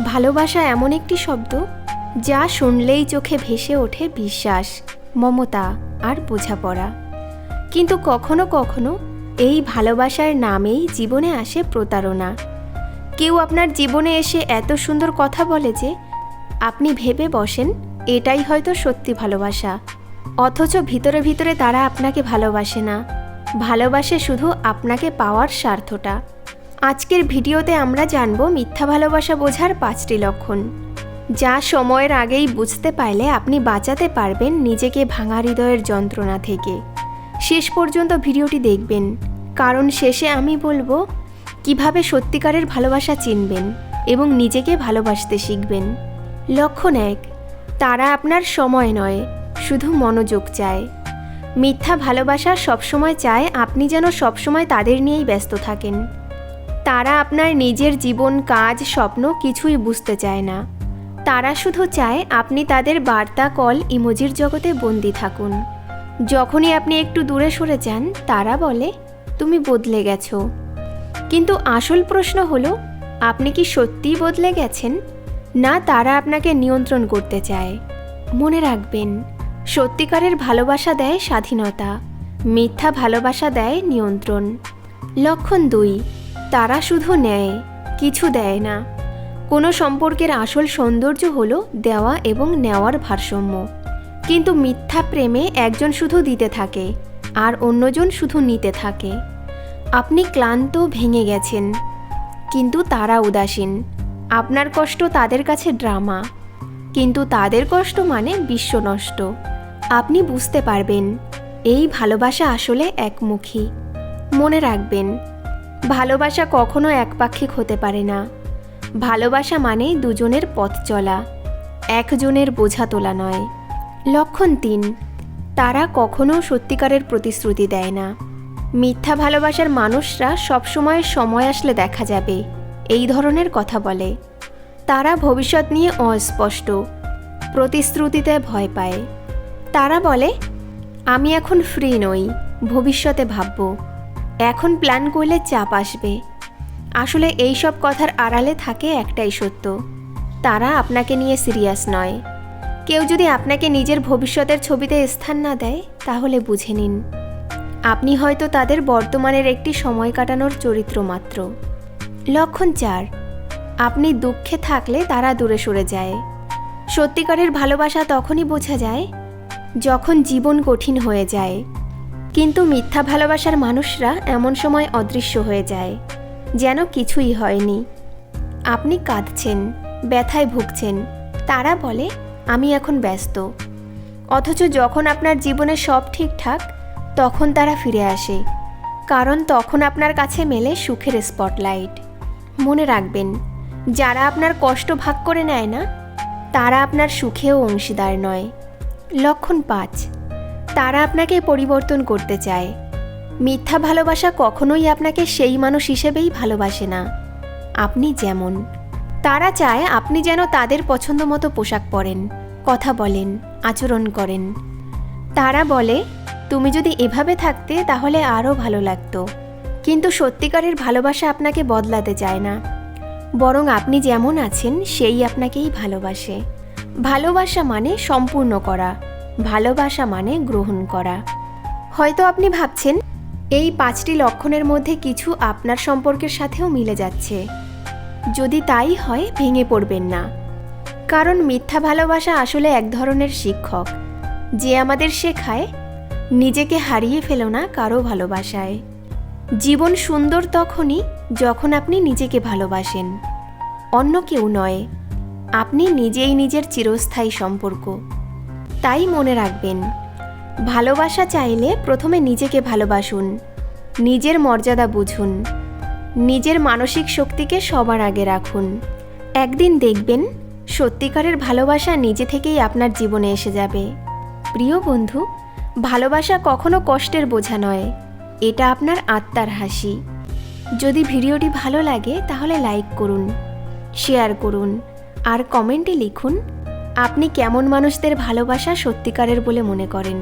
ভালোবাসা এমন একটি শব্দ যা শুনলেই চোখে ভেসে ওঠে বিশ্বাস, মমতা আর বোঝাপড়া। কিন্তু কখনো কখনো এই ভালোবাসার নামেই জীবনে আসে প্রতারণা। কেউ আপনার জীবনে এসে এত সুন্দর কথা বলে যে আপনি ভেবে বসেন এটাই হয়তো সত্যি ভালোবাসা, অথচ ভিতরে ভিতরে তারা আপনাকে ভালোবাসে না, ভালোবাসে শুধু আপনাকে পাওয়ার স্বার্থটা। আজকের ভিডিওতে আমরা জানব মিথ্যা ভালোবাসা বোঝার 5টি লক্ষণ, যা সময়ের আগেই বুঝতে পারলে আপনি বাঁচাতে পারবেন নিজেকে ভাঙা হৃদয়ের যন্ত্রণা থেকে। শেষ পর্যন্ত ভিডিওটি দেখবেন, কারণ শেষে আমি বলবো কিভাবে সত্যিকারের ভালোবাসা চিনবেন এবং নিজেকে ভালোবাসতে শিখবেন। লক্ষণ 1, তারা আপনার সময় নয়, শুধু মনোযোগ চায়। মিথ্যা ভালোবাসা সবসময় চায় আপনি যেন সবসময় তাদের নিয়েই ব্যস্ত থাকেন। তারা আপনার নিজের জীবন, কাজ, স্বপ্ন কিছুই বুঝতে চায় না। তারা শুধু চায় আপনি তাদের বার্তা, কল, ইমোজির জগতে বন্দী থাকুন। যখনই আপনি একটু দূরে সরে যান তারা বলে তুমি বদলে গেছো। কিন্তু আসল প্রশ্ন হলো, আপনি কি সত্যিই বদলে গেছেন, না তারা আপনাকে নিয়ন্ত্রণ করতে চায়? মনে রাখবেন, সত্যিকারের ভালোবাসা দেয় স্বাধীনতা, মিথ্যা ভালোবাসা দেয় নিয়ন্ত্রণ। লক্ষণ 2, তারা শুধু নেয়, কিছু দেয় না। কোনো সম্পর্কের আসল সৌন্দর্য হলো দেওয়া এবং নেওয়ার ভারসাম্য। কিন্তু মিথ্যা প্রেমে একজন শুধু দিতে থাকে আর অন্যজন শুধু নিতে থাকে। আপনি ক্লান্ত, ভেঙে গেছেন, কিন্তু তারা উদাসীন। আপনার কষ্ট তাদের কাছে ড্রামা, কিন্তু তাদের কষ্ট মানে বিশ্ব নষ্ট। আপনি বুঝতে পারবেন এই ভালোবাসা আসলে একমুখী। মনে রাখবেন, ভালোবাসা কখনো একপাক্ষিক হতে পারে না। ভালোবাসা মানে দুজনের পথ চলা, একজনের বোঝা তোলা নয়। লক্ষণ 3, তারা কখনো সত্যিকারের প্রতিশ্রুতি দেয় না। মিথ্যা ভালোবাসার মানুষরা সবসময় সময় আসলে দেখা যাবে এই ধরনের কথা বলে। তারা ভবিষ্যৎ নিয়ে অস্পষ্ট, প্রতিশ্রুতিতে ভয় পায়। তারা বলে আমি এখন ফ্রি নই, ভবিষ্যতে ভাবব, এখন প্ল্যান করলে চাপ আসবে। আসলে এই সব কথার আড়ালে থাকে একটাই সত্য, তারা আপনাকে নিয়ে সিরিয়াস নয়। কেউ যদি আপনাকে নিজের ভবিষ্যতের ছবিতে স্থান না দেয় তাহলে বুঝে নিন আপনি হয়তো তাদের বর্তমানের একটি সময় কাটানোর চরিত্র মাত্র। লক্ষণ 4, আপনি দুঃখে থাকলে তারা দূরে সরে যায়। সত্যিকারের ভালোবাসা তখনই বোঝা যায় যখন জীবন কঠিন হয়ে যায়। কিন্তু মিথ্যা ভালোবাসার মানুষরা এমন সময় অদৃশ্য হয়ে যায়, যেন কিছুই হয়নি। আপনি কাঁদছেন, ব্যথায় ভুগছেন, তারা বলে আমি এখন ব্যস্ত। অথচ যখন আপনার জীবনে সব ঠিকঠাক তখন তারা ফিরে আসে, কারণ তখন আপনার কাছে মেলে সুখের স্পটলাইট। মনে রাখবেন, যারা আপনার কষ্ট ভাগ করে নেয় না তারা আপনার সুখেও অংশীদার নয়। লক্ষণ 5, তারা আপনাকে পরিবর্তন করতে চায়। মিথ্যা ভালোবাসা কখনোই আপনাকে সেই মানুষ হিসেবেই ভালোবাসে না আপনি যেমন। তারা চায় আপনি যেন তাদের পছন্দ মতো পোশাক পরেন, কথা বলেন, আচরণ করেন। তারা বলে তুমি যদি এভাবে থাকতে তাহলে আরও ভালো লাগতো। কিন্তু সত্যিকারের ভালোবাসা আপনাকে বদলাতে চায় না, বরং আপনি যেমন আছেন সেই আপনাকেই ভালোবাসে। ভালোবাসা মানে সম্পূর্ণ করা, ভালোবাসা মানে গ্রহণ করা। হয়তো আপনি ভাবছেন এই 5টি লক্ষণের মধ্যে কিছু আপনার সম্পর্কের সাথেও মিলে যাচ্ছে। যদি তাই হয় ভেঙে পড়বেন না, কারণ মিথ্যা ভালোবাসা আসলে এক ধরনের শিক্ষক, যে আমাদের শেখায় নিজেকে হারিয়ে ফেলো না কারো ভালোবাসায়। জীবন সুন্দর তখনই যখন আপনি নিজেকে ভালোবাসেন, অন্য কেউ নয়। আপনি নিজেই নিজের চিরস্থায়ী সম্পর্ক। তাই মনে রাখবেন, ভালোবাসা চাইলে প্রথমে নিজেকে ভালোবাসুন, নিজের মর্যাদা বুঝুন, নিজের মানসিক শক্তিকে সবার আগে রাখুন। একদিন দেখবেন সত্যিকারের ভালোবাসা নিজে থেকেই আপনার জীবনে এসে যাবে। প্রিয় বন্ধু, ভালোবাসা কখনো কষ্টের বোঝা নয়, এটা আপনার আত্মার হাসি। যদি ভিডিওটি ভালো লাগে তাহলে লাইক করুন, শেয়ার করুন আর কমেন্টে লিখুন আপনি কেমন মানুষদের ভালোবাসা সত্যিকারের বলে মনে করেন।